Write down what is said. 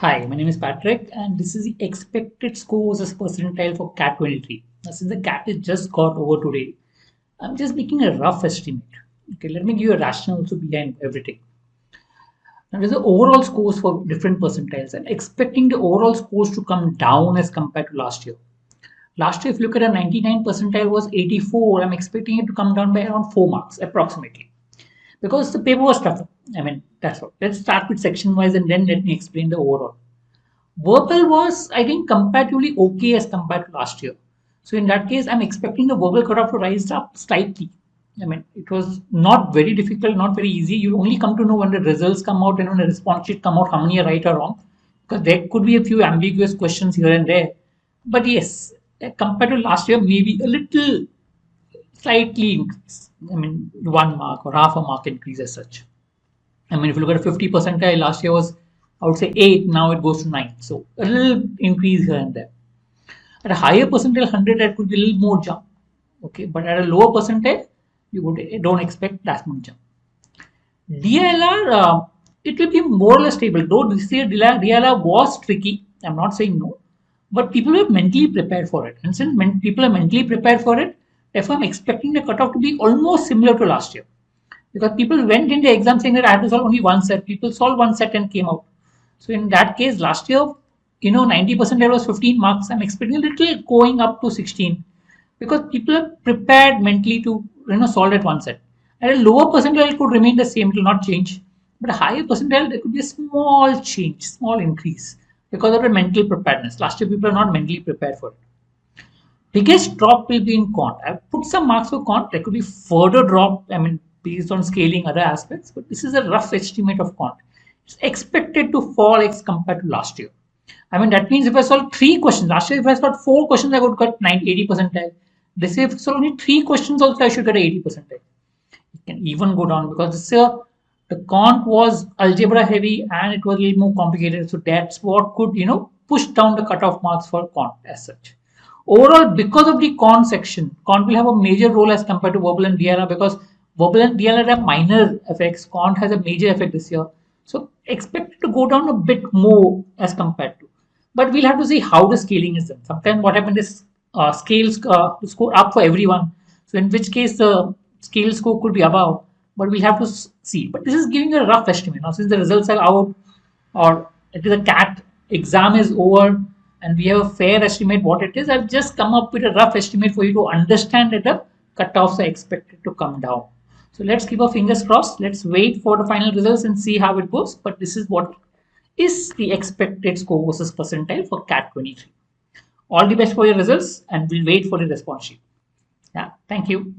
Hi, my name is Patrick, and this is the expected scores as percentile for CAT 23. Now, since the CAT is just got over today, I'm just making a rough estimate. Okay, let me give you a rationale also behind everything. Now, there's the overall scores for different percentiles. I'm expecting the overall scores to come down as compared to last year. Last year, if you look at a 99 percentile was 84, I'm expecting it to come down by around 4 marks approximately because the paper was tougher. I mean, that's all. Let's start with section wise and then let me explain the overall. Verbal was, I think, comparatively okay as compared to last year. So in that case, I'm expecting the verbal cutoff to rise up slightly. I mean, it was not very difficult, not very easy. You only come to know when the results come out and when the response sheet come out, how many are right or wrong. Because there could be a few ambiguous questions here and there. But yes, compared to last year, maybe a little slightly increase. I mean, 1 mark or half a mark increase as such. I mean, if you look at a 50 percentile, last year was, I would say 8, now it goes to 9. So a little increase here and there. At a higher percentile, 100, that could be a little more jump. Okay, but at a lower percentile, don't expect that much jump. DLR, it will be more or less stable. Though this year DLR was tricky, I'm not saying no, but people were mentally prepared for it. And since people are mentally prepared for it, therefore I'm expecting the cutoff to be almost similar to last year. Because people went in the exam saying that I have to solve only one set. People solved one set and came out. So in that case, last year, 90% there was 15 marks. I'm expecting a little going up to 16 because people are prepared mentally to solve at one set. At a lower percentile, it could remain the same, it will not change. But a higher percentile, there could be a small change, small increase because of the mental preparedness. Last year, people are not mentally prepared for it. Biggest drop will be in quant. I've put some marks for quant. There could be further drop, I mean, based on scaling other aspects, but this is a rough estimate of quant. It's expected to fall as compared to last year. I mean, that means if I solve 3 questions, last year if I solved 4 questions, I would get 80 percentile. This year if I solve only 3 questions also, I should get 80 percentile. It can even go down because this year the quant was algebra heavy and it was a little more complicated. So that's what could, push down the cutoff marks for quant as such. Overall, because of the quant section, quant will have a major role as compared to verbal and DLR because verbal and DLR have minor effects. Quant has a major effect this year. So expect it to go down a bit more as compared to. But we'll have to see how the scaling is done. Sometimes what happens is scales score up for everyone. So in which case the scale score could be above. But we'll have to see. But this is giving a rough estimate. Now since the results are out or it is a CAT exam is over and we have a fair estimate what it is, I've just come up with a rough estimate for you to understand that the cutoffs are expected to come down. So let's keep our fingers crossed. Let's wait for the final results and see how it goes. But this is what is the expected score versus percentile for CAT 23. All the best for your results and we'll wait for the response sheet. Yeah, thank you.